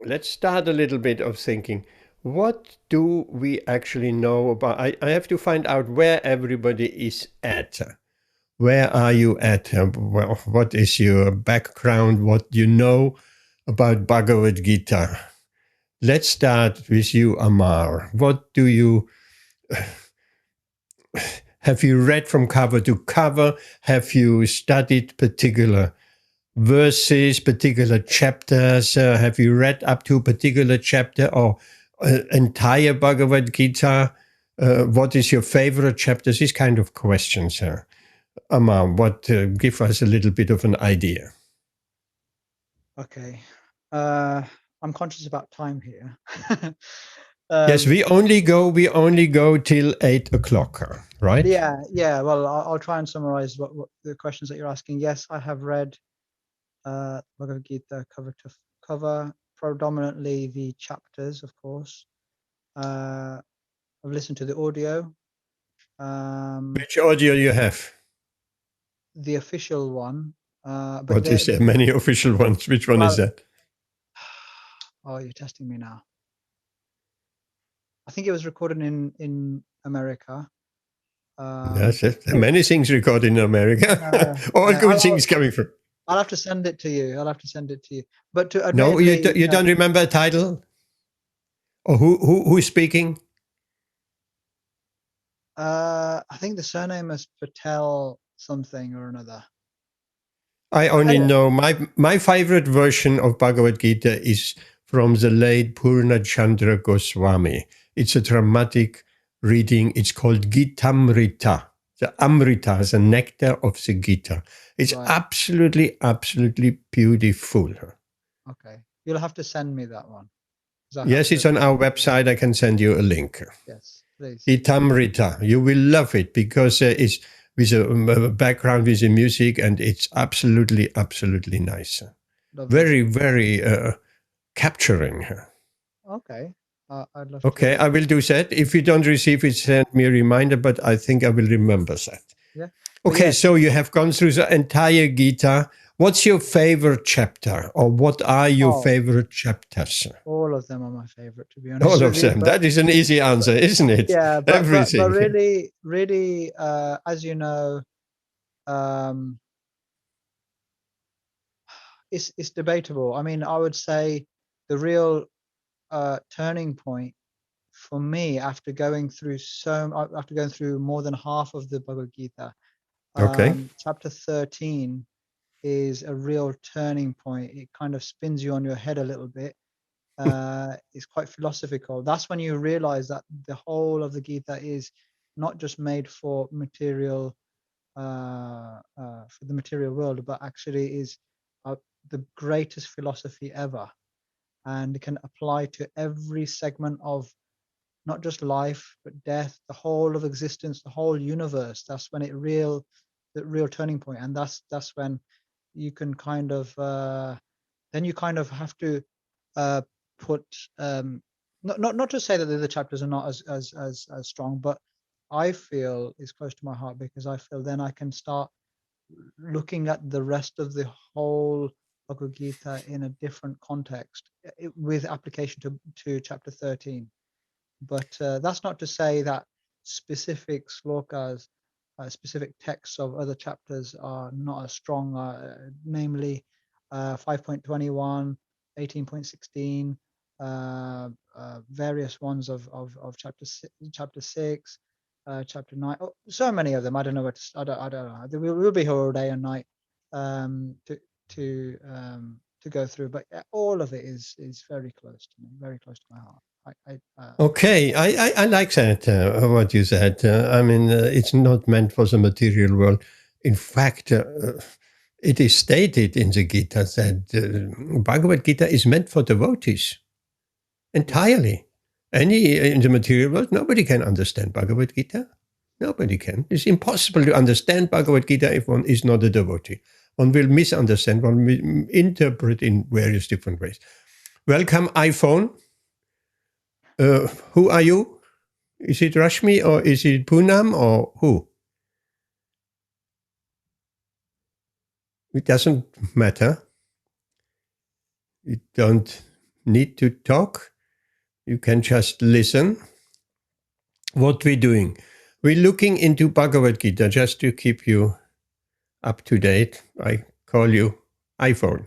let's start a little bit of thinking. What do we actually know about? I have to find out where everybody is at. Where are you at? Well, what is your background? What you know about Bhagavad Gita? Let's start with you, Amar. What do you have you read from cover to cover? Have you studied particular verses, particular chapters? Have you read up to a particular chapter or entire Bhagavad Gita? What is your favorite chapter? These kind of questions, Amar. Give us a little bit of an idea. Okay. I'm conscious about time here. Yes, we only go till 8 o'clock, right? Yeah. Well, I'll try and summarize what the questions that you're asking. Yes, I have read Bhagavad Gita cover to cover, predominantly the chapters, of course. I've listened to the audio. Which audio you have? The official one. What is there? Many official ones. Which one is that? Oh, you're testing me now. I think it was recorded in America. Yes, many things recorded in America. All good things coming from. I'll have to send it to you. But to no, you don't remember a title, or who's speaking? I think the surname is Patel something or another. I only know my favorite version of Bhagavad Gita is from the late Purna Chandra Goswami. It's a dramatic reading. It's called Gitamrita. The Amrita, the nectar of the Gita. It's absolutely, absolutely beautiful. Okay. You'll have to send me that one. Yes, it's on our website. I can send you a link. Yes, please. Gitamrita. You will love it because it's with a background with the music, and it's absolutely, absolutely nice. Lovely. Very, very capturing. Okay. I'd love to. I will do that. If you don't receive it, send me a reminder, but I think I will remember that. Yeah. Okay, so you have gone through the entire Gita. What's your favorite chapter, or what are your favorite chapters? All of them are my favorite, to be honest. All of them. That is an easy answer, isn't it? Yeah, but everything. But really, as you know, it's debatable. I mean, I would say the real turning point for me after going through more than half of the Bhagavad Gita, chapter 13 is a real turning point. It kind of spins you on your head a little bit. It's quite philosophical. That's when you realize that the whole of the Gita is not just made for material, for the material world, but actually is the greatest philosophy ever, and it can apply to every segment of not just life but death, the whole of existence, the whole universe. That's when the real turning point, and that's when you can kind of then you kind of have to put not to say that the other chapters are not as strong, but I feel it's close to my heart because I feel then I can start looking at the rest of the whole Bhagavad Gita in a different context with application to chapter 13. But that's not to say that specific slokas, specific texts of other chapters are not as strong, namely 5.21, 18.16, various ones of chapter 6, chapter 9. Oh, so many of them. I don't know what I don't know. We'll be here all day and night to go through, but all of it is very close to me, very close to my heart. I like that, what you said. I mean, it's not meant for the material world. In fact, it is stated in the Gita that Bhagavad Gita is meant for devotees entirely. In the material world, nobody can understand Bhagavad Gita. Nobody can. It's impossible to understand Bhagavad Gita if one is not a devotee. One will misunderstand, one will interpret in various different ways. Welcome, iPhone. Who are you? Is it Rashmi or is it Poonam or who? It doesn't matter. It don't need to talk. You can just listen. What we're doing, we're looking into Bhagavad Gita just to keep you up to date. I call you iPhone.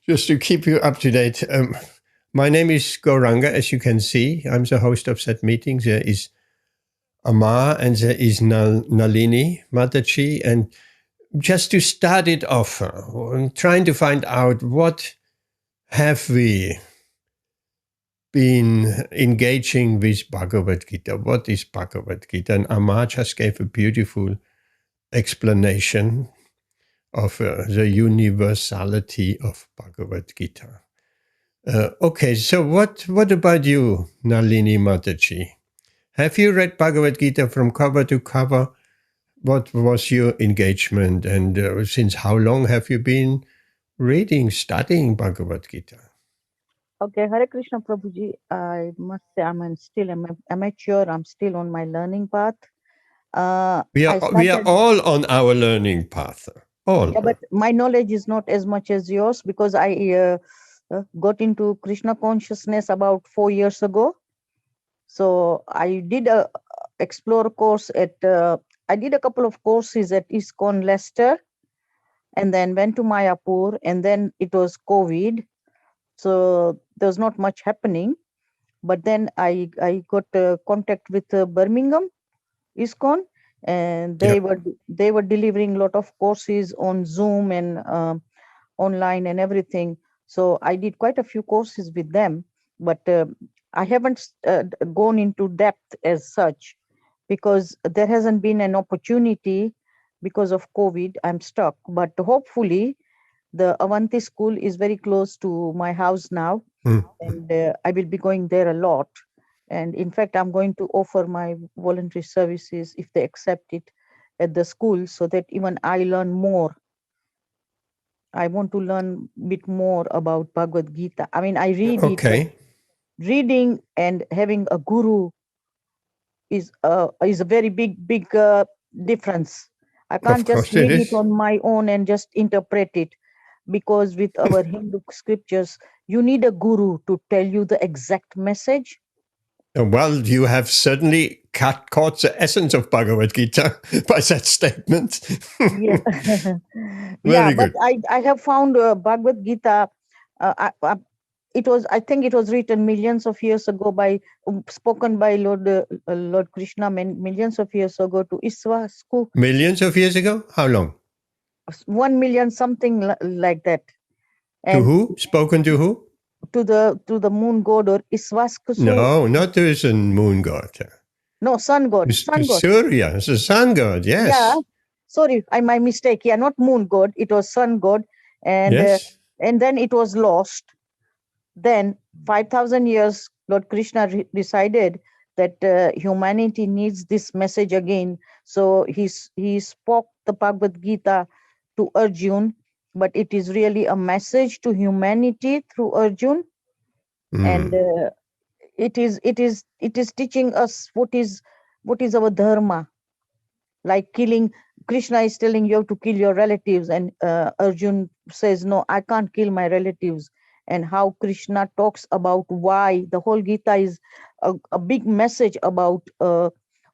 Just to keep you up to date. My name is Gauranga, as you can see. I'm the host of that meeting. There is Amar and there is Nalini Mataji. And just to start it off, I'm trying to find out what have we been engaging with Bhagavad Gita. What is Bhagavad Gita? And Amar just gave a beautiful explanation of the universality of Bhagavad Gita. Okay, so what about you, Nalini Mataji? Have you read Bhagavad Gita from cover to cover? What was your engagement, and since how long have you been reading, studying Bhagavad Gita? Okay, Hare Krishna Prabhuji. I must say I'm still amateur. I'm still on my learning path. We are all on our learning path. All. Yeah, but my knowledge is not as much as yours because I got into Krishna consciousness about 4 years ago. So I did a explore course at. I did a couple of courses at ISKCON Leicester, and then went to Mayapur, and then it was COVID. So there was not much happening, but then I got contact with Birmingham ISKCON, and they were delivering a lot of courses on Zoom and online and everything. So I did quite a few courses with them, but I haven't gone into depth as such because there hasn't been an opportunity because of COVID. I'm stuck, but hopefully the Avanti school is very close to my house now, and I will be going there a lot. And in fact, I'm going to offer my voluntary services if they accept it at the school so that even I learn more. I want to learn a bit more about Bhagavad Gita. I mean, I read it. But reading and having a guru is a very big difference. I can't just read it on my own and just interpret it, because with our Hindu scriptures, you need a guru to tell you the exact message. Well, you have certainly caught the essence of Bhagavad Gita by that statement. Yeah, yeah, but I have found Bhagavad Gita. I think it was written millions of years ago spoken by Lord Krishna millions of years ago to Iswasku. Millions of years ago? How long? 1 million, something like that. And to who? Spoken to who? To the moon god or Iswasku. No, not to the moon god. No, sun god. Surya, the sun god. Yes. Yeah. Sorry, my mistake. Yeah, not moon god. It was sun god, and and then it was lost. Then 5,000 years, Lord Krishna decided that humanity needs this message again. So he spoke the Bhagavad Gita to Arjun, but it is really a message to humanity through Arjun, and it is teaching us what is our dharma. Like killing, Krishna is telling you have to kill your relatives, and Arjun says, no, I can't kill my relatives. And how Krishna talks about why the whole Gita is a big message about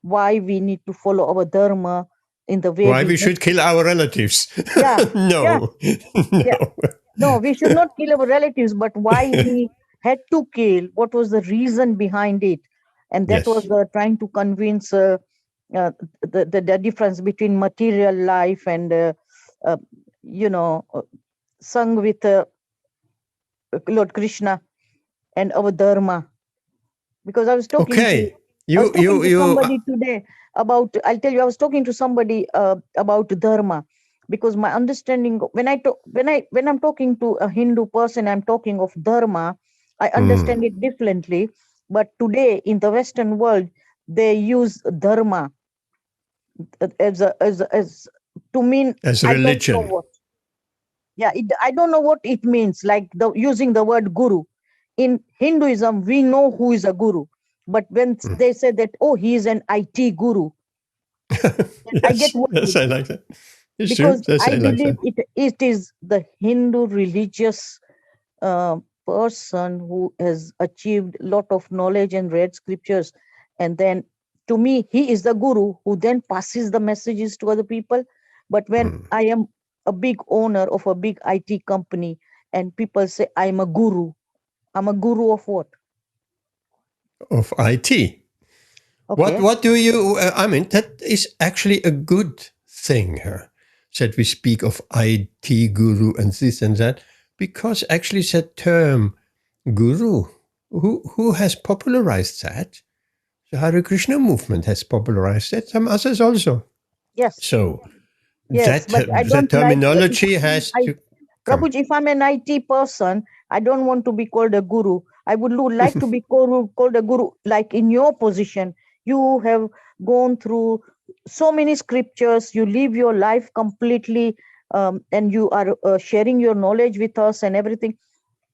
why we need to follow our dharma in the way why we should kill our relatives. Yeah. No. Yeah. No. No, we should not kill our relatives, but why we had to kill, what was the reason behind it? And that was trying to convince the difference between material life and sung with Lord Krishna and our dharma. Because I was talking to somebody today about, I'll tell you, I was talking to somebody about dharma, because my understanding, when I'm talking to a Hindu person, I'm talking of dharma, I understand it differently. But today in the Western world, they use dharma as to mean as religion. I don't know what it means, like using the word guru. In Hinduism, we know who is a guru, but when they say that, oh, he is an IT guru, I get what I like that. It's because I believe it is the Hindu religious person who has achieved a lot of knowledge and read scriptures, and then to me he is the guru who then passes the messages to other people. But when I am a big owner of a big IT company and people say I'm a guru of what? Of IT. Okay. What do you, I mean, that is actually a good thing, that we speak of IT guru and this and that, because actually that term guru, who has popularized that? The Hare Krishna movement has popularized that, some others also. Yes. So yes, but I don't terminology has to come. Prabhuji, if I'm an IT person, I don't want to be called a guru. I would like to be called a guru, like in your position. You have gone through so many scriptures, you live your life completely, and you are sharing your knowledge with us and everything.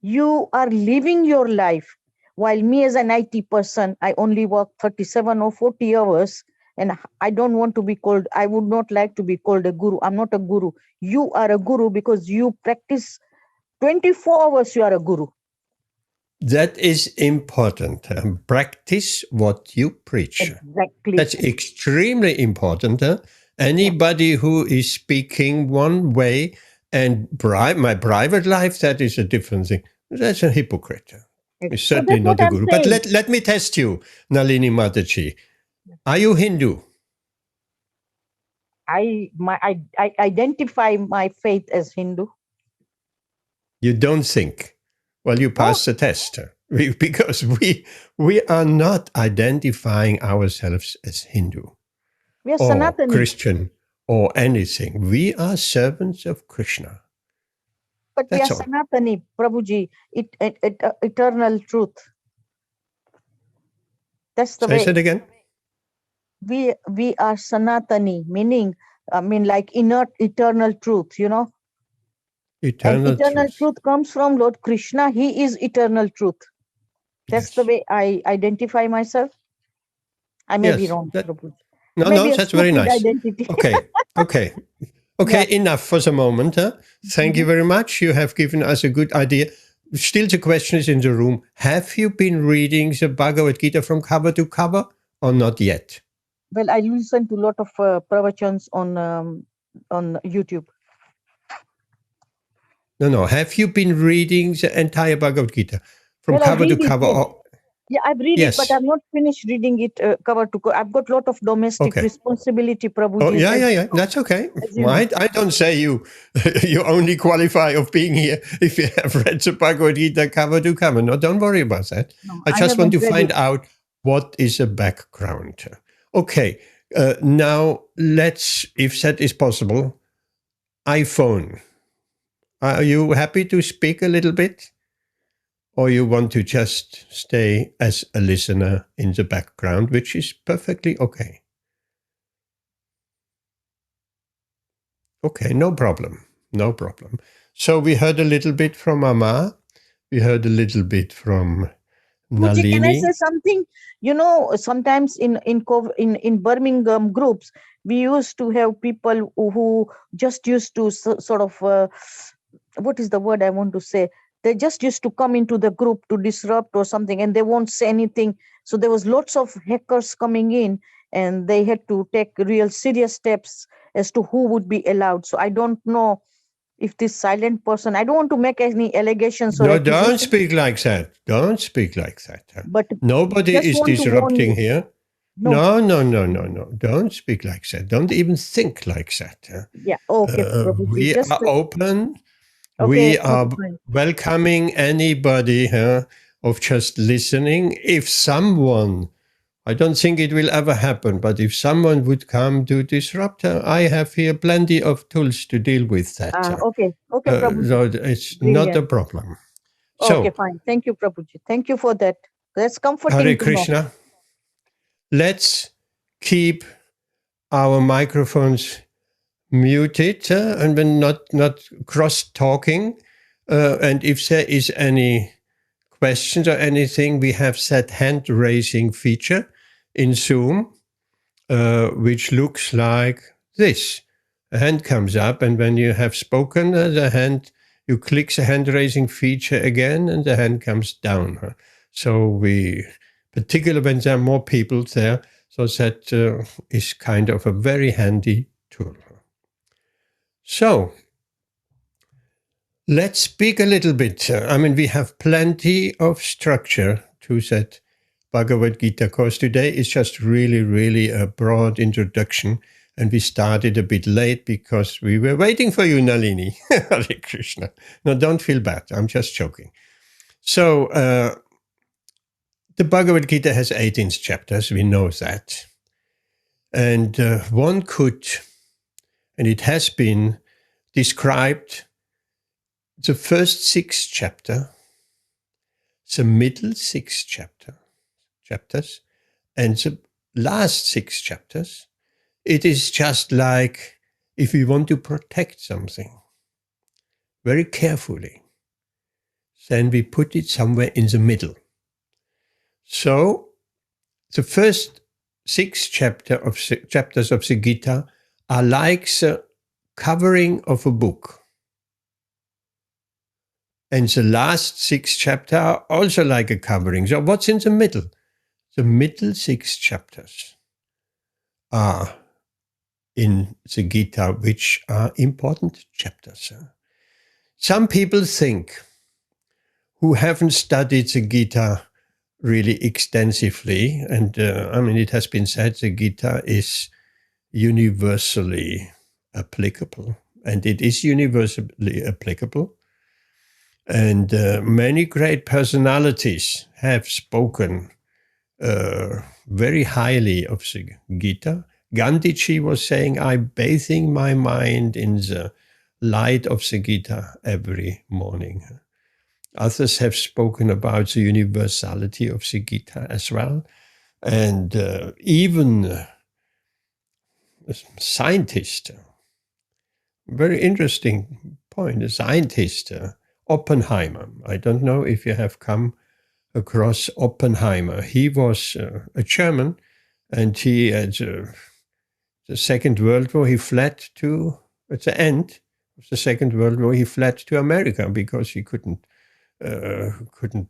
You are living your life, while me as an IT person, I only work 37 or 40 hours, and I don't want to be called, I would not like to be called a guru. I'm not a guru. You are a guru because you practice 24 hours, you are a guru. That is important. Practice what you preach. Exactly. That's extremely important. Anybody who is speaking one way and my private life, that is a different thing. That's a hypocrite. It's certainly not a guru. But let me test you, Nalini Mataji. Are you Hindu? I identify my faith as Hindu. You don't think? Well, you passed the test. Because we are not identifying ourselves as Hindu we are or Sanatani. Christian or anything. We are servants of Krishna. But That's we are all. Sanatani, Prabhuji, eternal truth. That's the way. Say that again. We are Sanatani, meaning, like inert eternal truth, you know. Eternal truth comes from Lord Krishna. He is eternal truth. That's the way I identify myself. I may be wrong, Prabhuji. No, that's very nice. Identity. Okay. Enough for the moment. Thank you very much. You have given us a good idea. Still the question is in the room. Have you been reading the Bhagavad Gita from cover to cover or not yet? Well, I listen to a lot of pravachans on YouTube. No. Have you been reading the entire Bhagavad Gita from cover to cover? Yeah, I've read it, but I've not finished reading it cover to cover. I've got a lot of domestic responsibility, Prabhuji. Oh, yeah. That's okay. I don't say you only qualify of being here if you have read the Bhagavad Gita cover to cover. No, don't worry about that. No, I just want to find out what is the background. Okay, now let's, if that is possible, iPhone. Are you happy to speak a little bit? Or you want to just stay as a listener in the background, which is perfectly okay. Okay, no problem. So we heard a little bit from Amma. We heard a little bit from Nalini. Can I say something? You know, sometimes in Birmingham groups, we used to have people who just used to sort of, what is the word I want to say? They just used to come into the group to disrupt or something, and they won't say anything. So there was lots of hackers coming in, and they had to take real serious steps as to who would be allowed. So I don't know if this silent person, I don't want to make any allegations. No, don't speak like that. But nobody is disrupting here. No. Don't speak like that. Don't even think like that. Yeah, okay. We are open. We are welcoming anybody of just listening. If someone, I don't think it will ever happen, but if someone would come to disrupt, I have here plenty of tools to deal with that. Okay, so it's not a problem. Okay, fine. Thank you, Prabhuji. Thank you for that. That's comforting. Hare Krishna. Let's keep our microphones muted and when not cross talking. And if there is any questions or anything, we have set hand raising feature in Zoom, which looks like this. A hand comes up, and when you have spoken, the hand you click the hand-raising feature again, and the hand comes down. So particularly when there are more people there, so that is kind of a very handy tool. So, let's speak a little bit. We have plenty of structure to that Bhagavad Gita course. Today is just really, really a broad introduction. And we started a bit late because we were waiting for you, Nalini. Hare Krishna. No, don't feel bad. I'm just joking. So, the Bhagavad Gita has 18 chapters. We know that. And one could, and it has been described, the first 6 chapters, the middle 6 chapters, and the last 6 chapters. It is just like if we want to protect something very carefully, then we put it somewhere in the middle. So the first 6 chapters of the Gita are like the covering of a book. And the last 6 chapters are also like a covering. So what's in the middle? The middle 6 chapters are in the Gita, which are important chapters. Some people think, who haven't studied the Gita really extensively, and it has been said the Gita is universally applicable, and it is universally applicable. And many great personalities have spoken very highly of the Gita. Gandhiji was saying, I'm bathing my mind in the light of the Gita every morning. Others have spoken about the universality of the Gita as well. And even a scientist, very interesting point, a scientist, Oppenheimer. I don't know if you have come across Oppenheimer. He was a German, and he had the Second World War, he fled to, at the end of the Second World War, he fled to America because he couldn't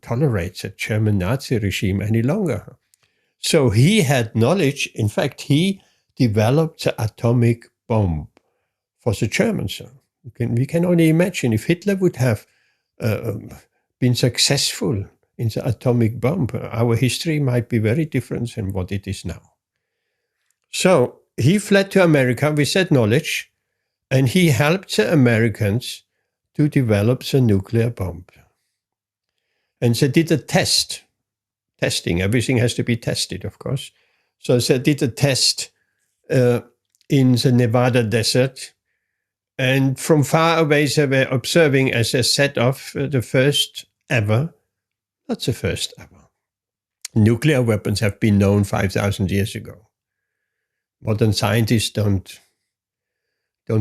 tolerate the German Nazi regime any longer. So he had knowledge. In fact, he developed the atomic bomb for the Germans. We can only imagine if Hitler would have been successful in the atomic bomb, our history might be very different than what it is now. So he fled to America with that knowledge, and he helped the Americans to develop the nuclear bomb. And they did a testing. Everything has to be tested, of course. So they did a test in the Nevada desert. And from far away, they were observing as they set off the first ever, not the first ever. Nuclear weapons have been known 5,000 years ago. Modern scientists don't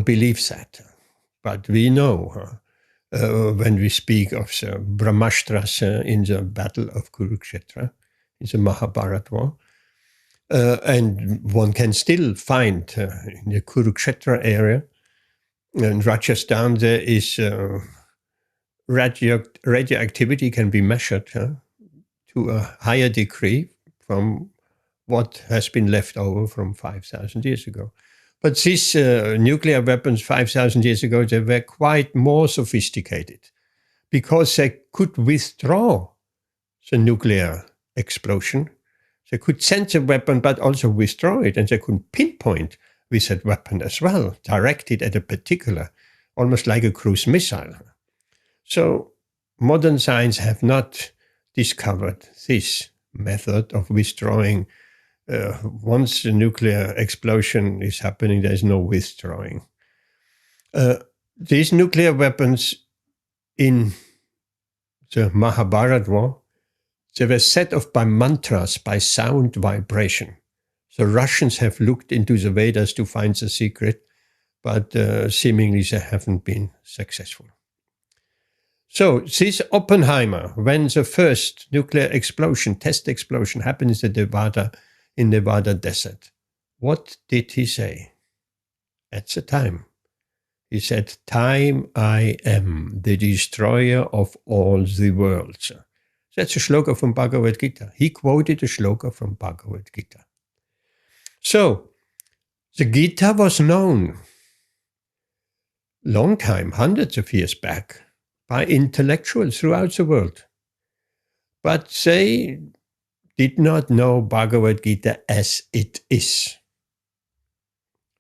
believe that. But we know when we speak of the Brahmastras in the Battle of Kurukshetra, in the Mahabharata war. And one can still find in the Kurukshetra area, in Rajasthan, there is radioactivity can be measured to a higher degree from what has been left over from 5,000 years ago. But these nuclear weapons 5,000 years ago, they were quite more sophisticated because they could withdraw the nuclear explosion. They could send the weapon, but also withdraw it, and they could pinpoint with that weapon as well, directed at a particular, almost like a cruise missile. So modern science have not discovered this method of withdrawing. Once the nuclear explosion is happening, there is no withdrawing. These nuclear weapons in the Mahabharata war, they were set off by mantras, by sound vibration. The Russians have looked into the Vedas to find the secret, but seemingly they haven't been successful. So this Oppenheimer, when the first nuclear explosion, test explosion, happened in Nevada desert, what did he say at the time? He said, "Time I am, the destroyer of all the worlds." That's a shloka from Bhagavad Gita. He quoted a shloka from Bhagavad Gita. So, the Gita was known long time, hundreds of years back, by intellectuals throughout the world. But they did not know Bhagavad Gita as it is.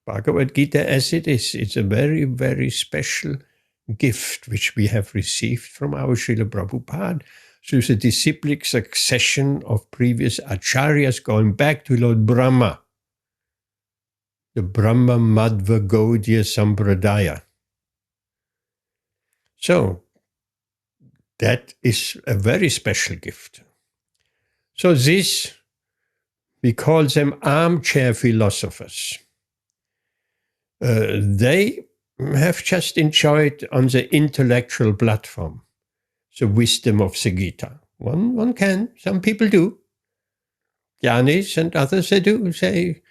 Bhagavad Gita as it is, it's a very, very special gift which we have received from our Srila Prabhupada through the disciplic succession of previous acharyas going back to Lord Brahma, the Brahma Madhva Gaudiya Sampradaya. So, that is a very special gift. So this, we call them armchair philosophers. They have just enjoyed on the intellectual platform the wisdom of the Gita. One can, some people do. Jnanis and others, they do. They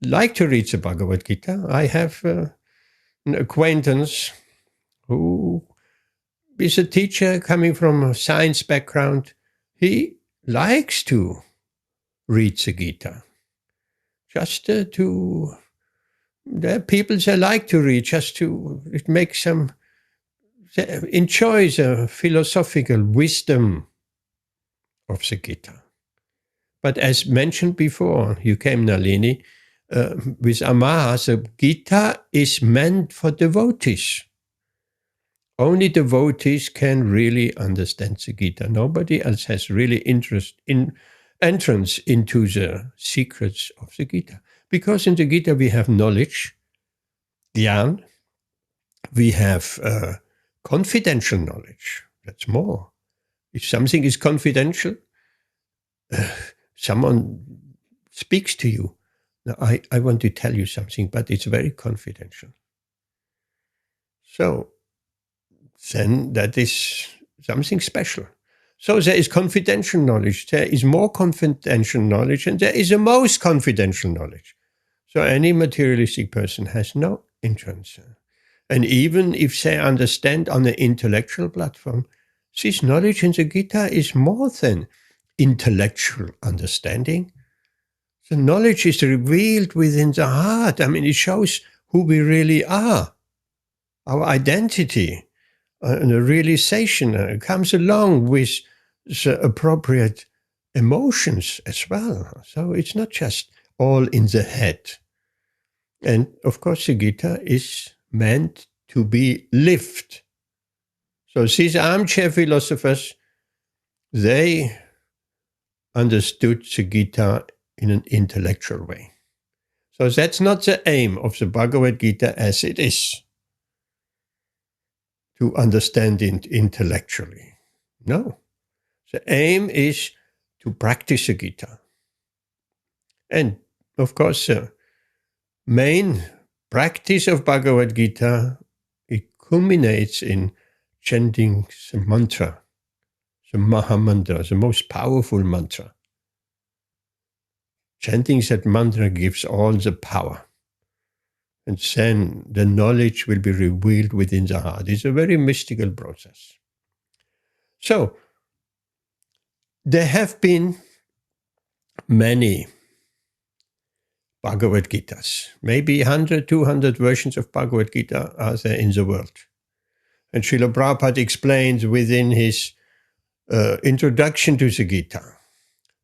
like to read the Bhagavad Gita. I have an acquaintance who is a teacher coming from a science background. He likes to read the Gita. Just to, there are people that like to read, just to, it makes them enjoy the philosophical wisdom of the Gita. But as mentioned before, you came, Nalini, with Amaha, the Gita is meant for devotees. Only devotees can really understand the Gita. Nobody else has really entrance into the secrets of the Gita. Because in the Gita we have knowledge, Gyan, we have confidential knowledge. That's more. If something is confidential, someone speaks to you. Now, I want to tell you something, but it's very confidential. So, then that is something special. So there is confidential knowledge, there is more confidential knowledge, and there is a most confidential knowledge. So any materialistic person has no entrance. And even if they understand on the intellectual platform, this knowledge in the Gita is more than intellectual understanding. The knowledge is revealed within the heart. I mean, it shows who we really are, our identity. And the realization comes along with the appropriate emotions as well. So it's not just all in the head. And of course, the Gita is meant to be lived. So these armchair philosophers, they understood the Gita in an intellectual way. So that's not the aim of the Bhagavad Gita as it is, to understand it intellectually. No. The aim is to practice the Gita. And of course, the main practice of Bhagavad Gita, it culminates in chanting the mantra, the Maha Mantra, the most powerful mantra. Chanting that mantra gives all the power. And then the knowledge will be revealed within the heart. It's a very mystical process. So, there have been many Bhagavad Gitas. Maybe 100, 200 versions of Bhagavad Gita are there in the world. And Srila Prabhupada explains within his introduction to the Gita,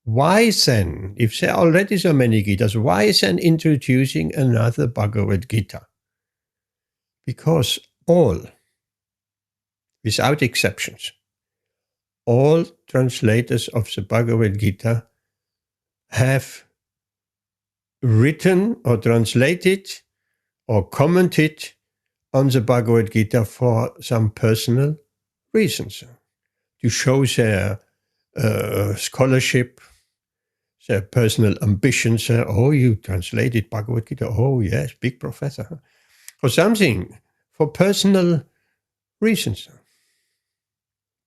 why then, if there are already so many Gitas, why then introducing another Bhagavad Gita? Because all, without exceptions, all translators of the Bhagavad Gita have written or translated or commented on the Bhagavad Gita for some personal reasons, to show their scholarship, their personal ambitions. Oh, you translated Bhagavad Gita. Oh, yes, big professor. Or something, for personal reasons.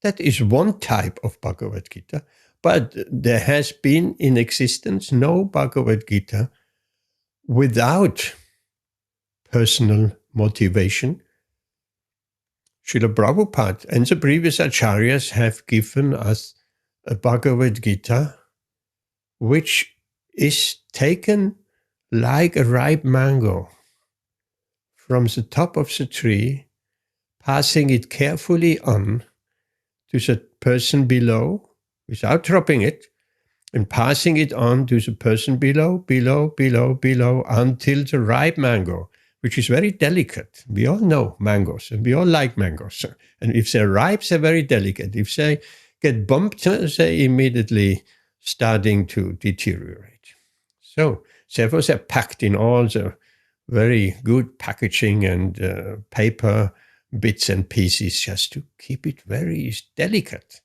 That is one type of Bhagavad Gita, but there has been in existence no Bhagavad Gita without personal motivation Srila Prabhupada and the previous acharyas have given us a Bhagavad Gita which is taken like a ripe mango from the top of the tree, passing it carefully on to the person below without dropping it, and passing it on to the person below, until the ripe mango, which is very delicate. We all know mangoes, and we all like mangoes. And if they're ripe, they're very delicate. If they get bumped, they immediately starting to deteriorate. So therefore, they're packed in all the very good packaging and paper bits and pieces just to keep it very delicate.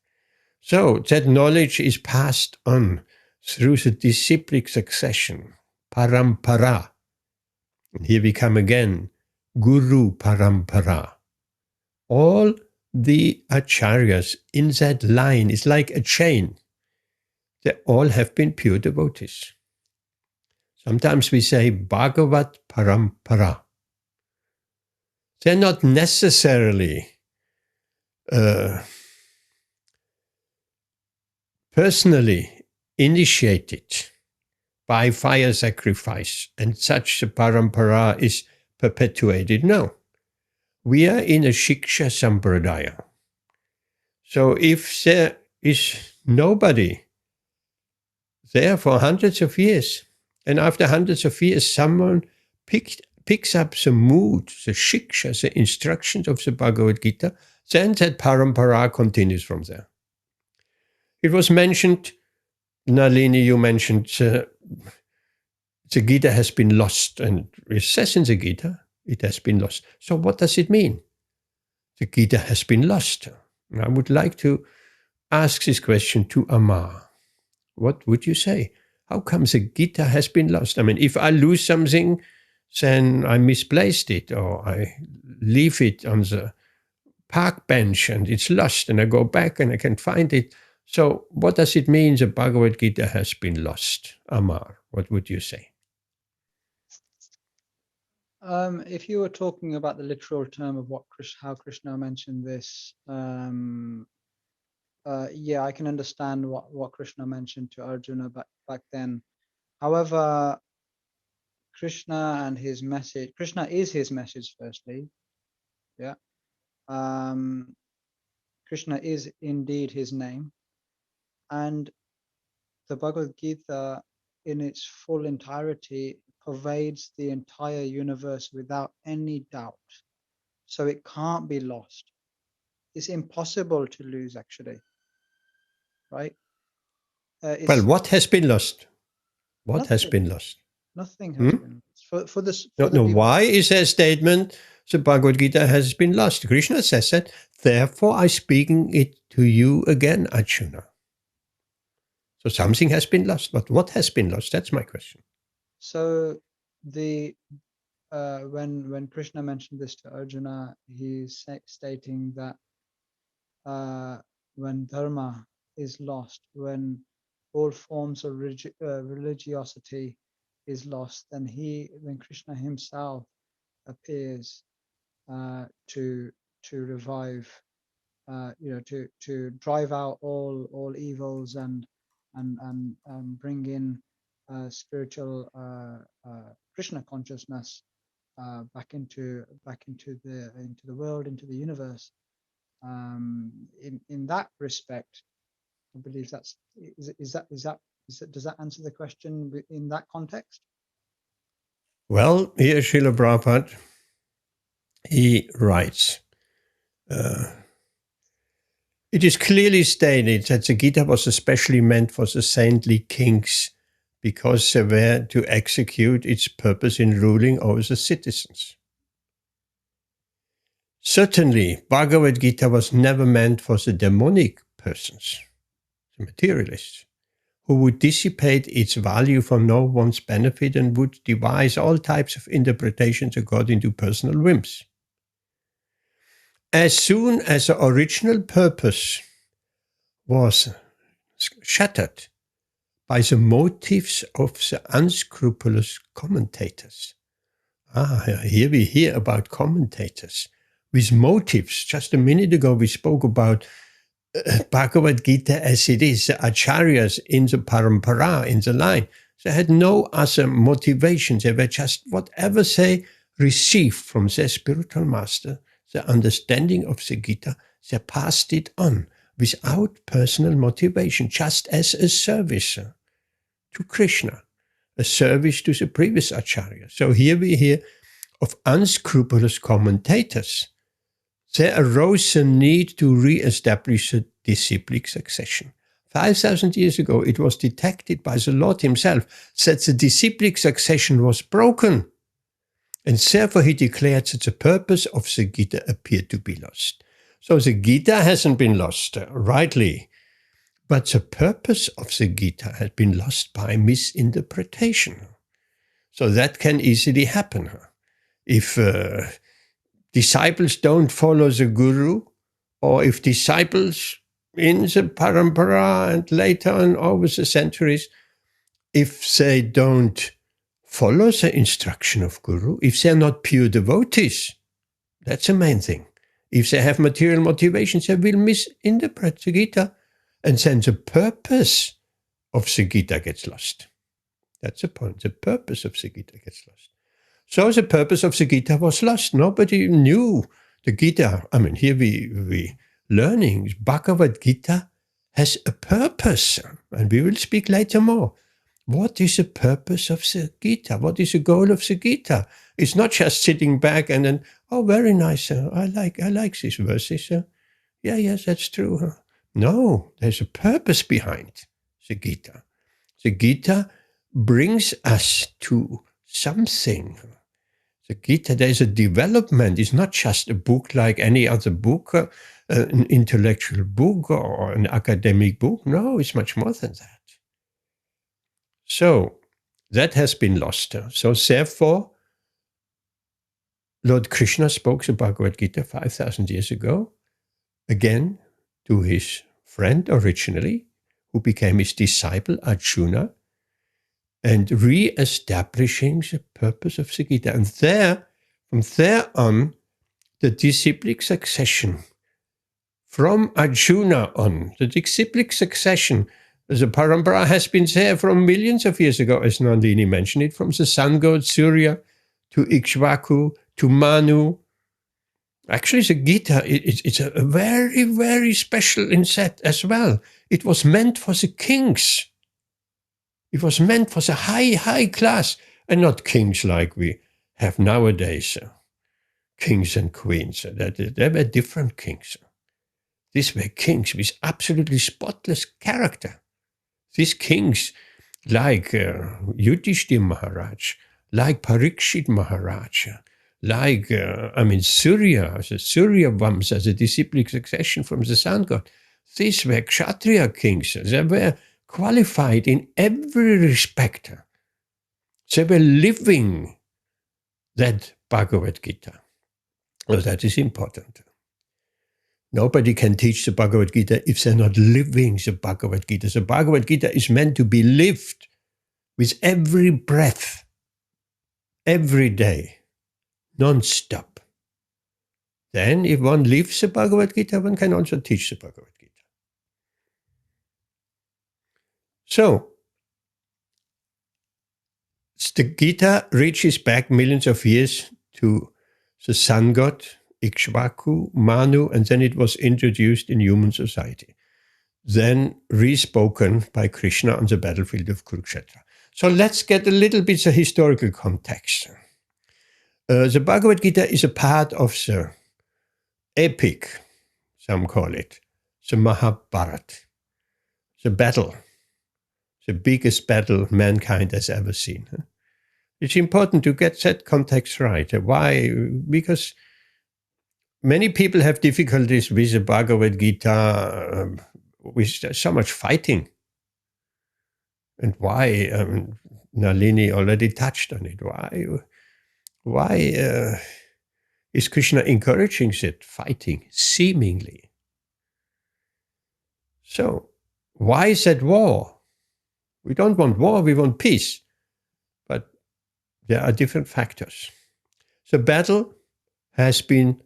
So that knowledge is passed on through the disciplic succession, parampara. And here we come again, guru parampara. All the acharyas in that line is like a chain. They all have been pure devotees. Sometimes we say Bhagavat parampara. They're not necessarily personally initiated by fire sacrifice, and such a parampara is perpetuated. No. We are in a Shiksha Sampradaya. So if there is nobody there for hundreds of years, and after hundreds of years someone picks up the mood, the Shiksha, the instructions of the Bhagavad Gita, then that parampara continues from there. It was mentioned, Nalini, you mentioned the Gita has been lost, and it says in the Gita, it has been lost. So what does it mean? The Gita has been lost. And I would like to ask this question to Amar. What would you say? How come the Gita has been lost? I mean, if I lose something, then I misplaced it, or I leave it on the park bench and it's lost, and I go back and I can find it. So what does it mean the Bhagavad Gita has been lost? Amar, what would you say? If you were talking about the literal term of how Krishna mentioned this, yeah, I can understand what Krishna mentioned to Arjuna back then. However, Krishna and his message, Krishna is his message firstly. Yeah. Krishna is indeed his name. And the Bhagavad Gita in its full entirety pervades the entire universe without any doubt. So it can't be lost. It's impossible to lose, actually. Right? Well, what has been lost? What has been lost? Nothing has been lost. For this. For no, why is there a statement the Bhagavad Gita has been lost? Krishna says that, therefore I speaking it to you again, Arjuna. So something has been lost, but what has been lost? That's my question. So the when Krishna mentioned this to Arjuna, he's stating that when dharma is lost, when all forms of religiosity is lost, then Krishna himself appears to revive, to drive out all evils and bring in spiritual Krishna consciousness back into the world, into the universe. In that respect, I believe does that answer the question in that context? Well, here Srila Prabhupada, he writes, it is clearly stated that the Gita was especially meant for the saintly kings because they were to execute its purpose in ruling over the citizens. Certainly, Bhagavad Gita was never meant for the demonic persons, the materialists, who would dissipate its value for no one's benefit and would devise all types of interpretations according to personal whims. As soon as the original purpose was shattered by the motives of the unscrupulous commentators. Here we hear about commentators. with motives. Just a minute ago, we spoke about Bhagavad Gita as it is, the acharyas in the parampara, in the line. They had no other motivations. They were just whatever they received from their spiritual master, the understanding of the Gita, they passed it on without personal motivation, just as a service to Krishna, a service to the previous acharya. So here we hear of unscrupulous commentators. There arose a need to re-establish a disciplic succession. 5,000 years ago, it was detected by the Lord himself that the disciplic succession was broken. And therefore he declared that the purpose of the Gita appeared to be lost. So the Gita hasn't been lost, rightly, but the purpose of the Gita has been lost by misinterpretation. So that can easily happen. If disciples don't follow the guru, or if disciples in the parampara and later on over the centuries, if they don't follow the instruction of guru, if they're not pure devotees, that's the main thing. If they have material motivations, they will misinterpret the Gita, and then the purpose of the Gita gets lost. That's the point. The purpose of the Gita gets lost. So the purpose of the Gita was lost. Nobody knew the Gita. I mean, here we learning Bhagavad Gita has a purpose, and we will speak later more. What is the purpose of the Gita? What is the goal of the Gita? It's not just sitting back and then, oh, very nice. I like these verses. Yeah, yes, that's true. No, there's a purpose behind the Gita. The Gita brings us to something. The Gita, there's a development. It's not just a book like any other book, an intellectual book or an academic book. No, it's much more than that. So that has been lost. So therefore, Lord Krishna spoke the Bhagavad Gita 5,000 years ago, again to his friend originally, who became his disciple Arjuna, and re-establishing the purpose of the Gita. And from there on, the disciplic succession, from Arjuna on, the disciplic succession, the parampara has been there from millions of years ago, as Nandini mentioned it, from the sun god Surya to Ikshvaku to Manu. Actually, the Gita, it's a very, very special inset as well. It was meant for the kings. It was meant for the high class, and not kings like we have nowadays, kings and queens. They were different kings. These were kings with absolutely spotless character. These kings, like Yudhishthira Maharaj, like Parikshit Maharaj, like, Surya, the Surya Vamsa, the disciplic succession from the sun god. These were Kshatriya kings. They were qualified in every respect. They were living that Bhagavad Gita. Well, that is important. Nobody can teach the Bhagavad Gita if they're not living the Bhagavad Gita. The Bhagavad Gita is meant to be lived with every breath, every day, non-stop. Then if one lives the Bhagavad Gita, one can also teach the Bhagavad Gita. So, the Gita reaches back millions of years to the sun god, Ikshvaku, Manu, and then it was introduced in human society. Then respoken by Krishna on the battlefield of Kurukshetra. So let's get a little bit of historical context. The Bhagavad Gita is a part of the epic, some call it, the Mahabharata, the battle, the biggest battle mankind has ever seen. It's important to get that context right. Why? Because many people have difficulties with the Bhagavad Gita, with so much fighting. And why? Nalini already touched on it. Why is Krishna encouraging that fighting, seemingly? So, why is that war? We don't want war, we want peace. But there are different factors. The battle has been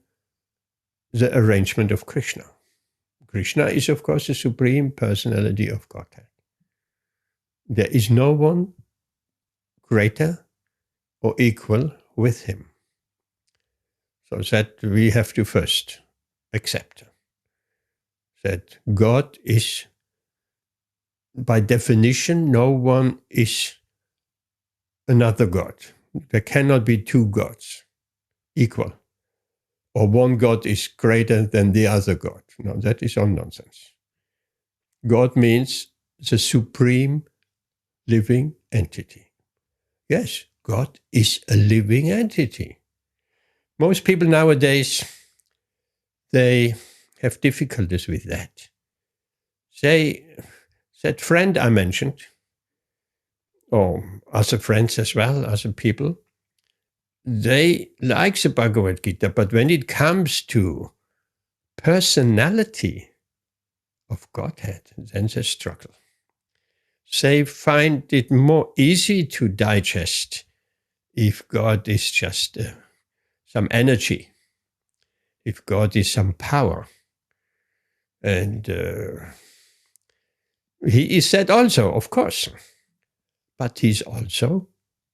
the arrangement of Krishna. Krishna is, of course, the Supreme Personality of Godhead. There is no one greater or equal with him. So that we have to first accept that God is, by definition, no one is another God. There cannot be two gods equal, or one God is greater than the other God. No, that is all nonsense. God means the supreme living entity. Yes, God is a living entity. Most people nowadays, they have difficulties with that. Say, that friend I mentioned, or other friends as well, other people, they like the Bhagavad Gita, but when it comes to personality of Godhead, then they struggle. They find it more easy to digest if God is just some energy, if God is some power. And he is that also, of course, but he's also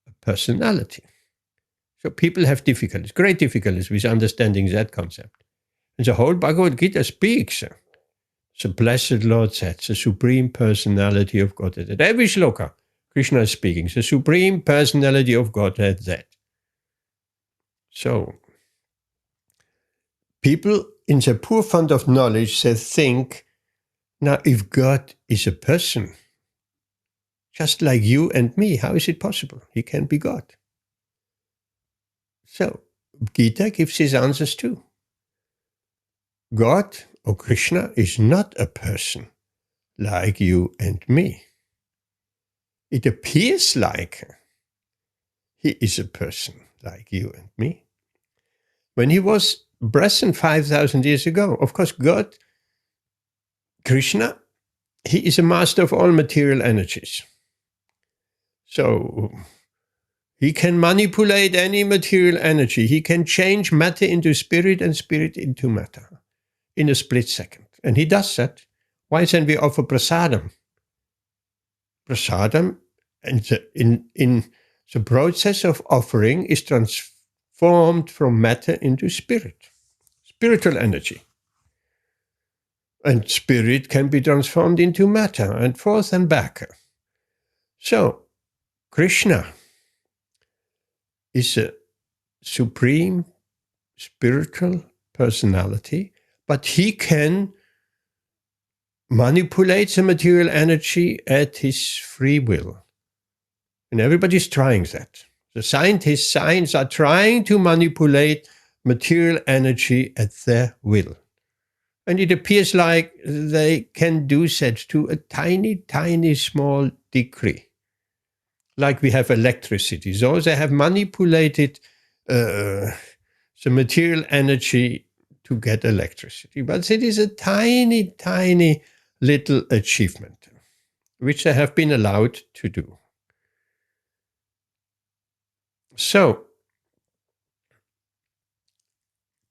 a personality. So people have difficulties, great difficulties with understanding that concept. And the whole Bhagavad Gita speaks. The Blessed Lord said, the Supreme Personality of Godhead. At every shloka, Krishna is speaking, the Supreme Personality of Godhead that. So, people in the poor fund of knowledge, they think, now if God is a person, just like you and me, how is it possible? He can be God. So, Gita gives his answers too. God, or Krishna, is not a person like you and me. It appears like he is a person like you and me. When he was present 5,000 years ago, of course, God, Krishna, he is a master of all material energies. So, he can manipulate any material energy. He can change matter into spirit and spirit into matter in a split second. And he does that. Why then we offer prasadam? Prasadam, in the process of offering, is transformed from matter into spirit, spiritual energy. And spirit can be transformed into matter and forth and back. So, Krishna is a supreme spiritual personality, but he can manipulate the material energy at his free will. And everybody's trying that. The science are trying to manipulate material energy at their will. And it appears like they can do that to a tiny, tiny, small degree. Like we have electricity. So they have manipulated the material energy to get electricity. But it is a tiny, tiny little achievement, which they have been allowed to do. So,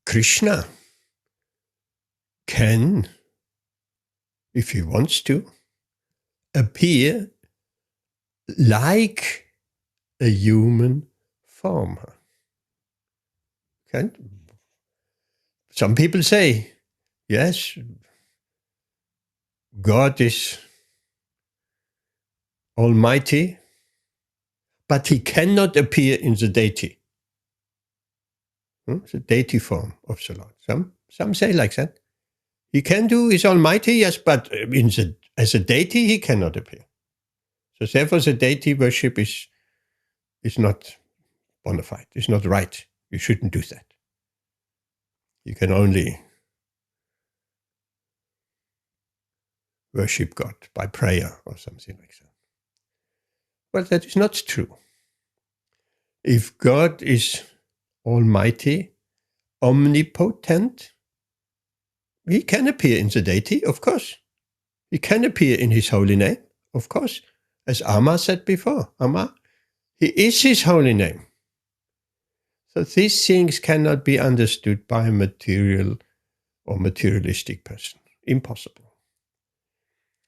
Krishna can, if he wants to, appear like a human form. Okay? Some people say, yes, God is almighty, but he cannot appear in the deity. The deity form of the Lord. Some say like that. He can do, he's almighty, yes, but as a deity, he cannot appear. So therefore, the deity worship is not bona fide. It's not right. You shouldn't do that. You can only worship God by prayer or something like that. Well, that is not true. If God is almighty, omnipotent, he can appear in the deity, of course. He can appear in his holy name, of course. As Amma said before, Amma, he is his holy name. So these things cannot be understood by material or materialistic person. Impossible.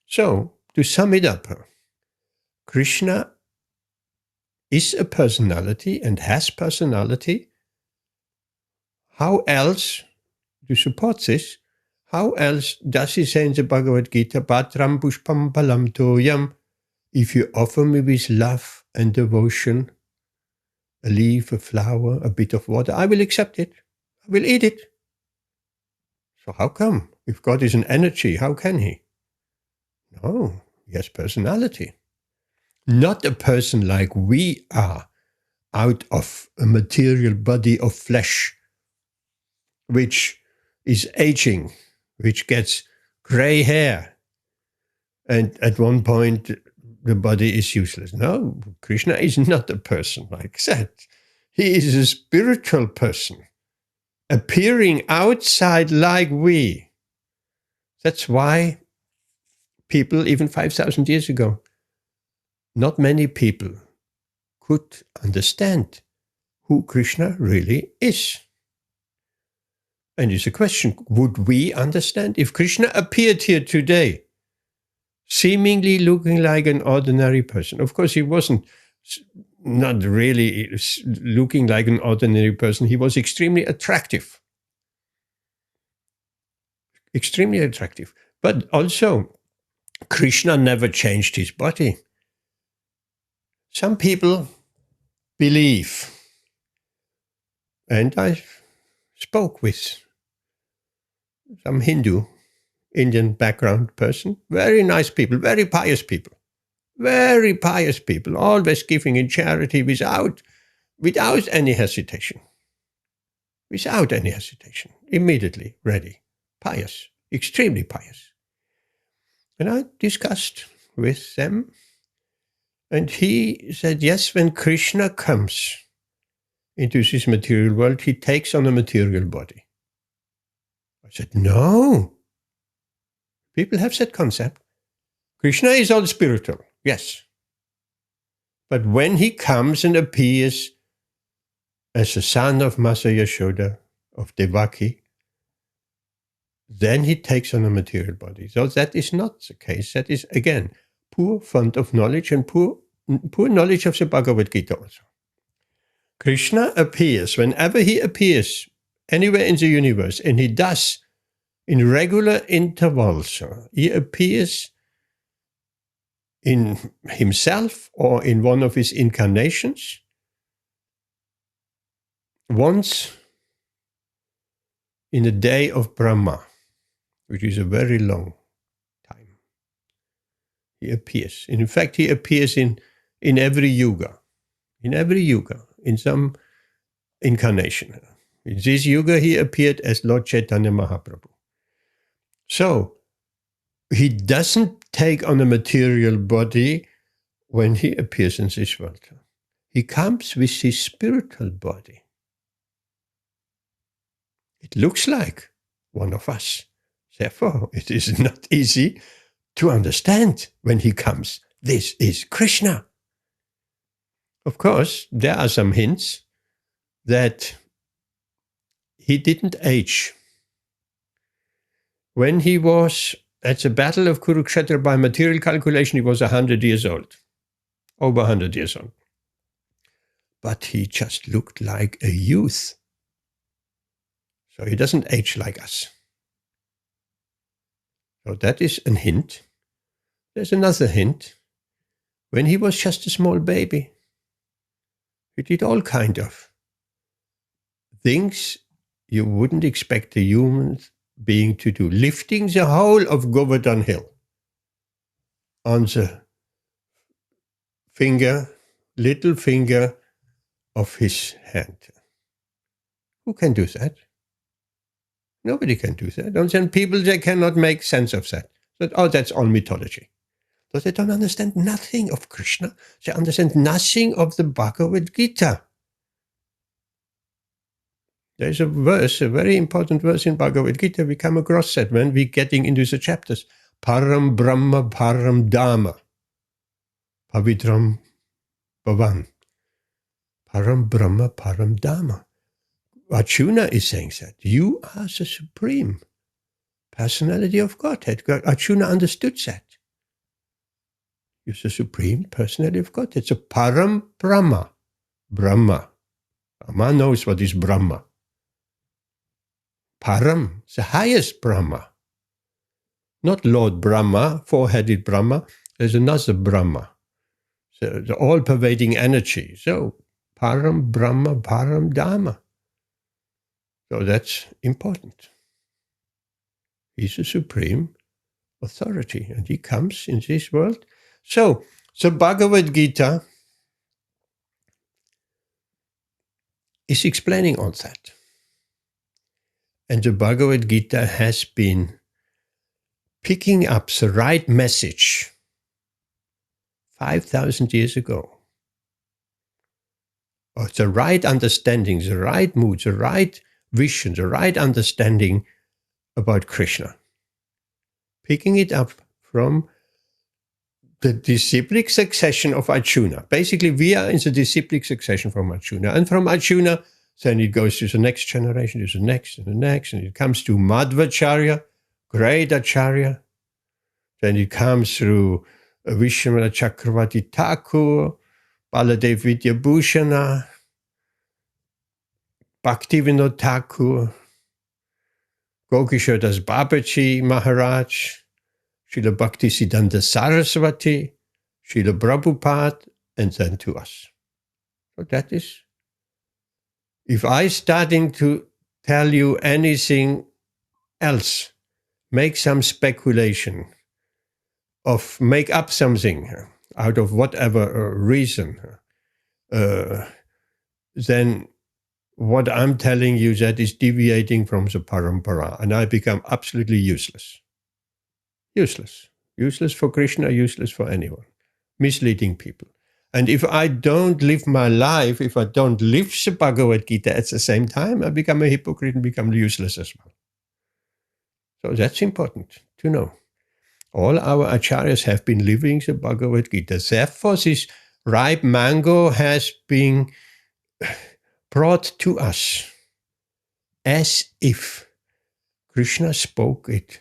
So, to sum it up, Krishna is a personality and has personality. How else, to support this, how else does he say in the Bhagavad Gita, Patram pushpam palam toyam, if you offer me with love and devotion, a leaf, a flower, a bit of water, I will accept it. I will eat it. So how come? If God is an energy, how can he? No, he has personality. Not a person like we are, out of a material body of flesh, which is aging, which gets gray hair, and at one point the body is useless. No, Krishna is not a person like that. He is a spiritual person, appearing outside like we. That's why people, even 5,000 years ago, not many people could understand who Krishna really is. And it's a question, would we understand? If Krishna appeared here today, seemingly looking like an ordinary person, of course he wasn't not really looking like an ordinary person, he was extremely attractive. Extremely attractive. But also, Krishna never changed his body. Some people believe, and I spoke with some Indian background person, very nice people, very pious people, always giving in charity without any hesitation. Without any hesitation, immediately ready, pious, extremely pious. And I discussed with them, and he said, yes, when Krishna comes into this material world, he takes on a material body. I said, no. People have that concept. Krishna is all spiritual, yes. But when he comes and appears as the son of Masa Yashoda, of Devaki, then he takes on a material body. So that is not the case. That is, again, poor fund of knowledge and poor knowledge of the Bhagavad Gita also. Krishna appears whenever he appears anywhere in the universe, and he does in regular intervals. He appears in himself or in one of his incarnations once in the day of Brahma, which is a very long time. He appears. In fact, he appears in every yuga. In every yuga, in some incarnation. In this yuga, he appeared as Lord Chaitanya Mahaprabhu. So, he doesn't take on a material body when he appears in this world. He comes with his spiritual body. It looks like one of us. Therefore, it is not easy to understand when he comes. This is Krishna. Of course, there are some hints that he didn't age. When he was at the Battle of Kurukshetra, by material calculation, he was 100 years old. Over 100 years old. But he just looked like a youth. So he doesn't age like us. So that is a hint. There's another hint. When he was just a small baby, he did all kind of things you wouldn't expect a human being to do. Lifting the whole of Govardhan Hill on the little finger of his hand. Who can do that? Nobody can do that. And then people, they cannot make sense of that. That's all mythology. So they don't understand nothing of Krishna. They understand nothing of the Bhagavad Gita. There's a verse, a very important verse in Bhagavad Gita. We come across that when we're getting into the chapters. Param Brahma Param Dhamma Pavitram Bhavan. Param Brahma Param Dhamma. Arjuna is saying that. You are the supreme. personality of Godhead. Arjuna understood that. He's the supreme personality of God. It's a Param Brahma. Brahma. Brahma knows what is Brahma. Param, the highest Brahma. Not Lord Brahma, four-headed Brahma. There's another Brahma. So the all-pervading energy. So Param Brahma, Param Dharma. So that's important. He's the supreme authority, and he comes in this world. So the Bhagavad Gita is explaining all that. And the Bhagavad Gita has been picking up the right message 5,000 years ago. Or the right understanding, the right mood, the right vision, the right understanding about Krishna. Picking it up from the disciplic succession of Arjuna. Basically, we are in the disciplic succession from Arjuna. And from Arjuna, then it goes to the next generation, to the next, and the next, and it comes to Madhvacharya, great Acharya. Then it comes through Vishwanath Chakravarti Thakur, Baladev Vidyabhushana, Bhaktivinoda Thakur, Gokishore Das Babaji Maharaj, Srila Bhaktisiddhanta Saraswati, Srila Prabhupada, and then to us. So that is, if I starting to tell you anything else, make some speculation, of make up something out of whatever reason, then what I'm telling you that is deviating from the parampara, and I become absolutely useless. Useless. Useless for Krishna, useless for anyone. Misleading people. And if I don't live my life, if I don't live the Bhagavad Gita at the same time, I become a hypocrite and become useless as well. So that's important to know. All our acharyas have been living the Bhagavad Gita. Therefore, this ripe mango has been brought to us as if Krishna spoke it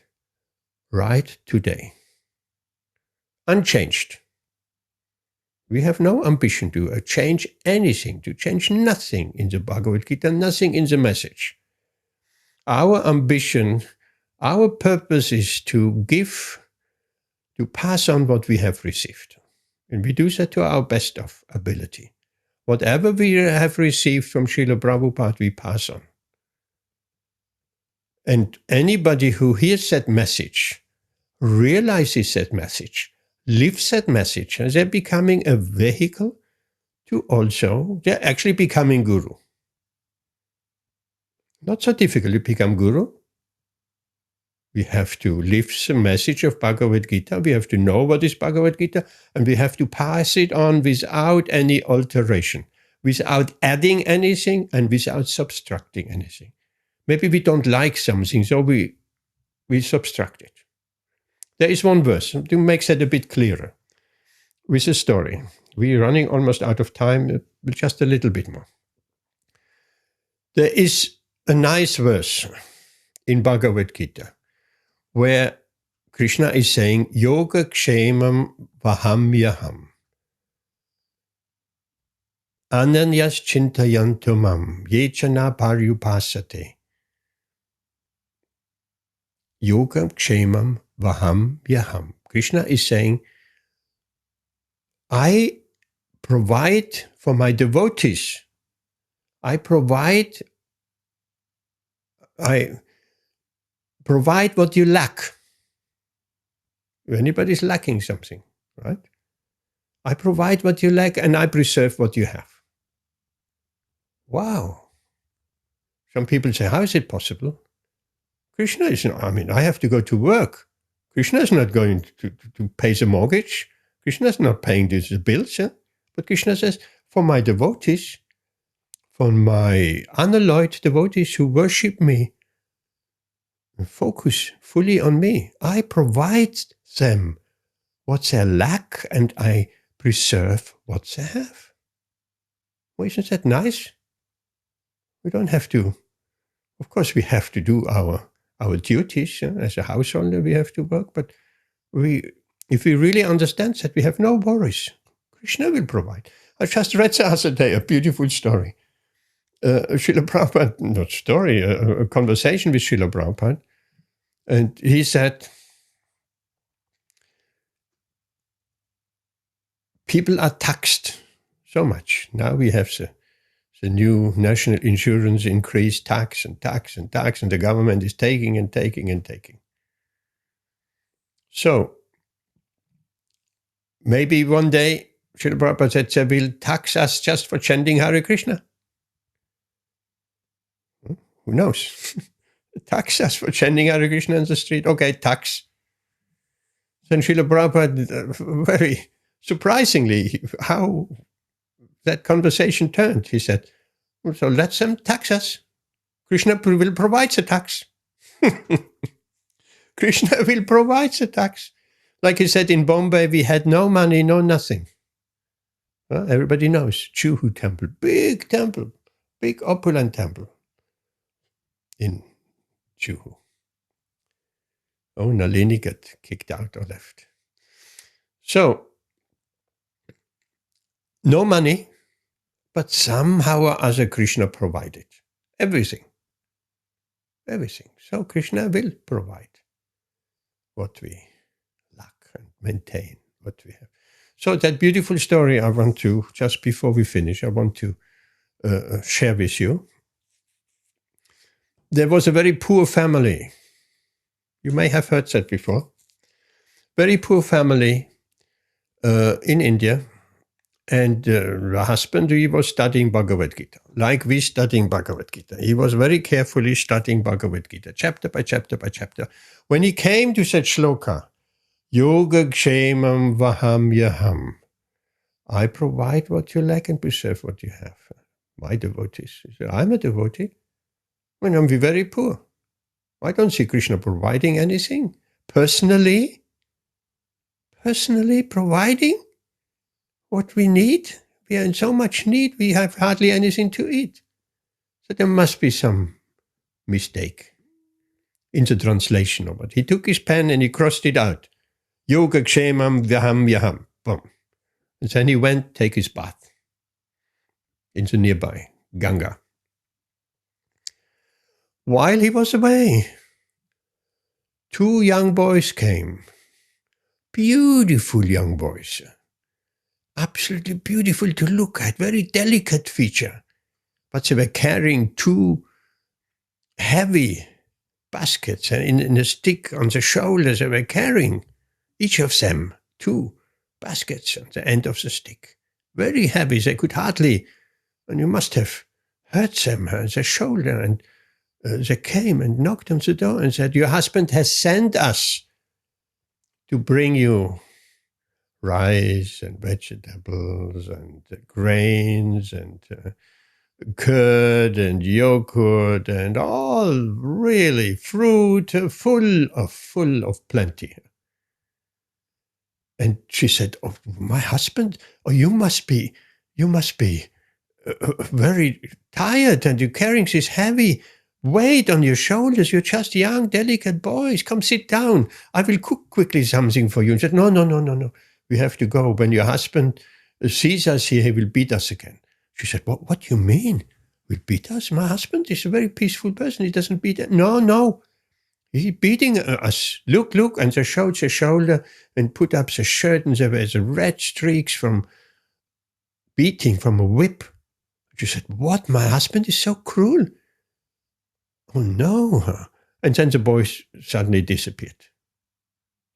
right today. Unchanged. We have no ambition to change anything, to change nothing in the Bhagavad Gita, nothing in the message. Our ambition, our purpose is to give, to pass on what we have received. And we do that to our best of ability. Whatever we have received from Srila Prabhupada, we pass on. And anybody who hears that message, realizes that message, lives that message, and they're becoming a vehicle to also, they're actually becoming guru. Not so difficult to become guru. We have to live the message of Bhagavad Gita. We have to know what is Bhagavad Gita, and we have to pass it on without any alteration, without adding anything and without subtracting anything. Maybe we don't like something, so we subtract it. There is one verse to make that a bit clearer with a story. We're running almost out of time, just a little bit more. There is a nice verse in Bhagavad Gita where Krishna is saying, Yoga Kshemam Vahamyaham Ananyas Chintayantumam Yechana Paryupasate Yoga Kshemam Vahamyaham. Krishna is saying, I provide for my devotees. I provide what you lack. If anybody's lacking something, right? I provide what you lack and I preserve what you have. Wow. Some people say, how is it possible? Krishna is not, I have to go to work. Krishna is not going to pay the mortgage. Krishna is not paying the bills. But Krishna says, for my devotees, for my unalloyed devotees who worship me, focus fully on me, I provide them what they lack and I preserve what they have. Well, isn't that nice? We don't have to, of course we have to do our our duties. As a householder, we have to work, but if we really understand that, we have no worries. Krishna will provide. I just read the other day a beautiful story. Srila Prabhupada, not story, a conversation with Srila Prabhupada. And he said, people are taxed so much. Now we have the new national insurance increased tax, and the government is taking and taking and taking. So maybe one day, Srila Prabhupada said, they will tax us just for chanting Hare Krishna. Who knows? Tax us for chanting Hare Krishna on the street. Okay, tax. Then Srila Prabhupada, very surprisingly, how that conversation turned. He said, so let them tax us. Krishna will provide the tax. Krishna will provide the tax. Like he said, in Bombay, we had no money, no nothing. Well, everybody knows, Juhu temple, big opulent temple in Juhu. Oh, Nalini got kicked out or left. So, no money, but somehow or other Krishna provided everything. Everything. So Krishna will provide what we lack and maintain what we have. So that beautiful story I want to, just before we finish, I want to share with you. There was a very poor family. You may have heard that before. Very poor family in India. And the husband, he was studying Bhagavad Gita, like we studying Bhagavad Gita. He was very carefully studying Bhagavad Gita, chapter by chapter by chapter. When he came to that shloka, Yoga Kshemam Vaham Yaham, I provide what you lack and preserve what you have. My devotees. He said, I'm a devotee. When I'm very poor. I don't see Krishna providing anything. Personally providing what we need. We are in so much need, we have hardly anything to eat. So there must be some mistake in the translation of it. He took his pen and he crossed it out. Yoga Kshemam Vyaham Yaham. Boom. And then he went take his bath into nearby Ganga. While he was away, 2 young boys came. Beautiful young boys. Absolutely beautiful to look at, very delicate feature. But they were carrying 2 heavy baskets in a stick on the shoulders. They were carrying, each of them, 2 baskets on the end of the stick. Very heavy, they could hardly, and you must have hurt them on the shoulder. And they came and knocked on the door and said, your husband has sent us to bring you rice and vegetables and grains and curd and yogurt and all really fruit full of plenty. And she said, oh, my husband, oh, you must be very tired and you're carrying this heavy weight on your shoulders. You're just young, delicate boys. Come sit down. I will cook quickly something for you. And said, no. We have to go. When your husband sees us here, he will beat us again. She said, what do you mean? Will beat us? My husband is a very peaceful person. He doesn't beat us. No. He's beating us. Look. And they showed the shoulder and put up the shirt, and there were the red streaks from beating from a whip. She said, what? My husband is so cruel. Oh, no. And then the boys suddenly disappeared.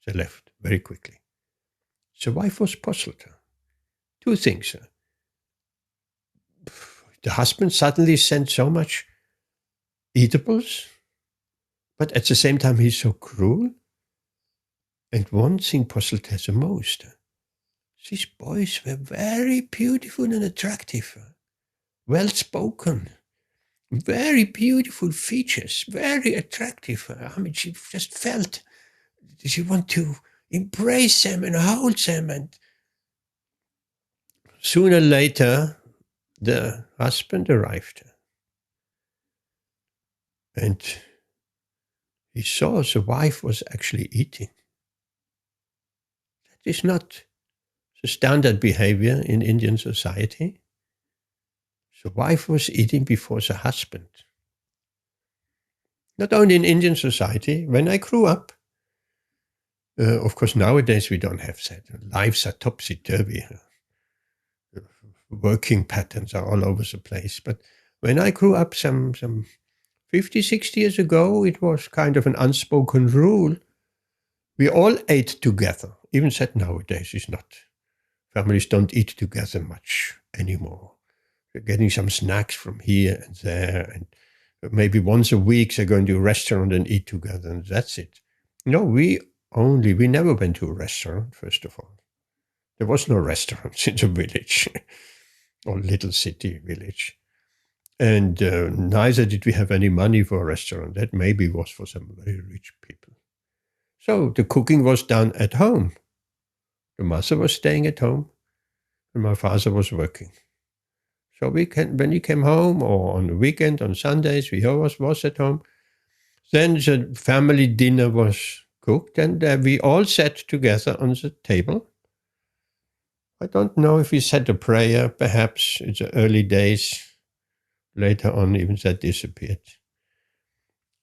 They left very quickly. The wife was puzzled. 2 things. The husband suddenly sent so much eatables, but at the same time he's so cruel. And one thing puzzled her the most. These boys were very beautiful and attractive, well-spoken, very beautiful features, very attractive. I mean, she just felt she wanted to embrace them and hold them. And sooner or later, the husband arrived. And he saw the wife was actually eating. That is not the standard behavior in Indian society. The wife was eating before the husband. Not only in Indian society, when I grew up, of course, nowadays we don't have that. Lives are topsy-turvy. Working patterns are all over the place. But when I grew up some 50, 60 years ago, it was kind of an unspoken rule. We all ate together. Even that nowadays is not. Families don't eat together much anymore. They're getting some snacks from here and there, and maybe once a week they're going to a restaurant and eat together, and that's it. No, we never went to a restaurant, first of all. There was no restaurants in the village, or little city village. And neither did we have any money for a restaurant. That maybe was for some very rich people. So the cooking was done at home. The mother was staying at home, and my father was working. So when he came home, or on the weekend, on Sundays, we always was at home. Then the family dinner was cooked, and we all sat together on the table. I don't know if we said a prayer, perhaps in the early days. Later on, even that disappeared.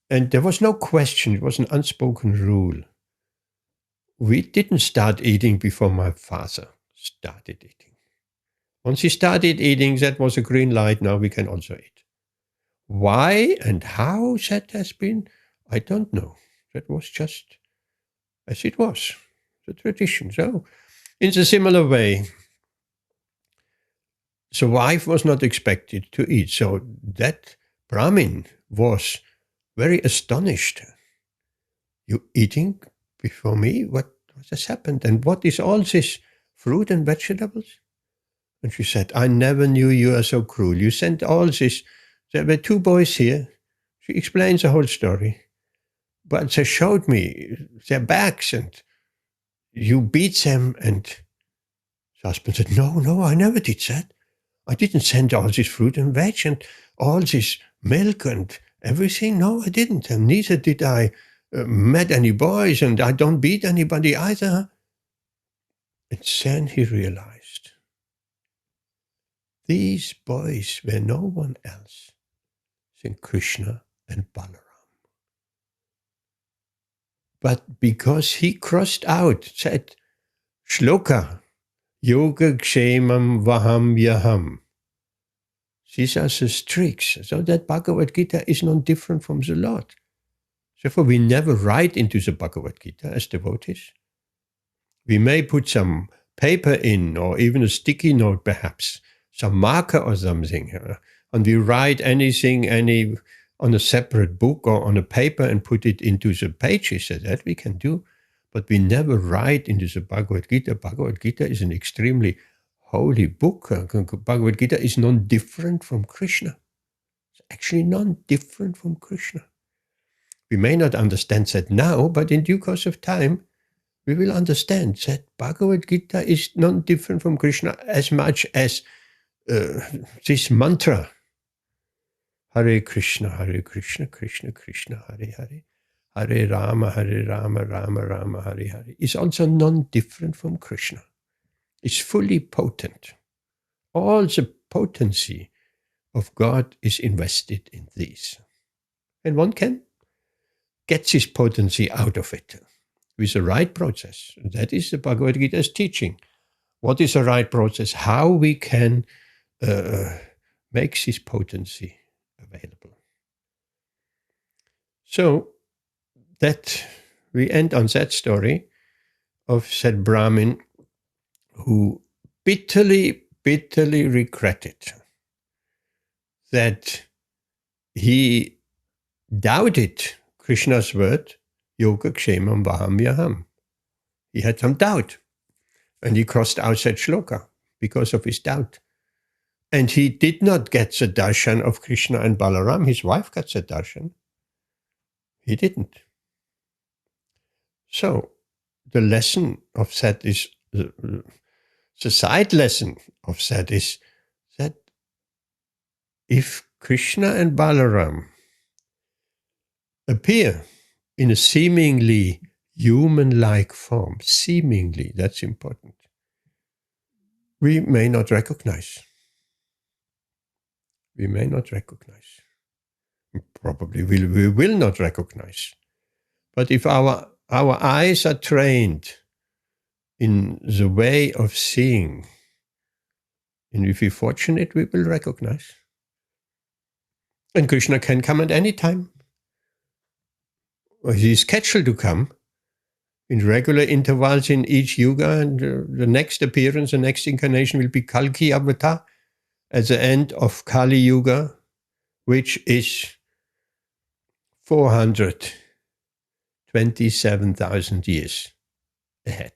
And there was no question. It was an unspoken rule. We didn't start eating before my father started eating. Once he started eating, that was a green light. Now we can also eat. Why and how that has been, I don't know. That was just as it was, the tradition. So, in a similar way, the wife was not expected to eat. So that Brahmin was very astonished. You eating before me? What has happened? And what is all this fruit and vegetables? And she said, I never knew you are so cruel. You sent all this. There were two boys here. She explains the whole story. But they showed me their backs, and you beat them. And the husband said, no, I never did that. I didn't send all this fruit and veg and all this milk and everything. No, I didn't. And neither did I met any boys, and I don't beat anybody either. And then he realized these boys were no one else than Krishna and Balaram. But because he crossed out, said, Shloka, Yoga Kshemam Vaham Yaham. These are the tricks. So that Bhagavad Gita is not different from the Lord. Therefore, we never write into the Bhagavad Gita as devotees. We may put some paper in, or even a sticky note perhaps, some marker or something, and we write anything on a separate book or on a paper and put it into the pages. So that we can do. But we never write into the Bhagavad Gita. Bhagavad Gita is an extremely holy book. Bhagavad Gita is non-different from Krishna. It's actually non-different from Krishna. We may not understand that now, but in due course of time, we will understand that Bhagavad Gita is non-different from Krishna as much as this mantra, Hare Krishna, Krishna Krishna, Hare Hare, Hare Rama, Rama Rama, Hare Hare, is also non-different from Krishna. It's fully potent. All the potency of God is invested in these. And one can get this potency out of it with the right process. That is the Bhagavad Gita's teaching. What is the right process? How we can make this potency available. So that we end on that story of that Brahmin who bitterly regretted that he doubted Krishna's word, Yoga Kshemam Vaham Yaham. He had some doubt, and he crossed out that shloka because of his doubt. And he did not get the darshan of Krishna and Balaram. His wife got the darshan. He didn't. So the lesson of that is, the side lesson of that is that if Krishna and Balaram appear in a seemingly human-like form, seemingly, that's important, we may not recognize. We may not recognize. Probably we will not recognize. But if our eyes are trained in the way of seeing, and if we're fortunate, we will recognize. And Krishna can come at any time. He is scheduled to come in regular intervals in each yuga, and the next appearance, the next incarnation will be Kalki Avatar at the end of Kali Yuga, which is 427,000 years ahead.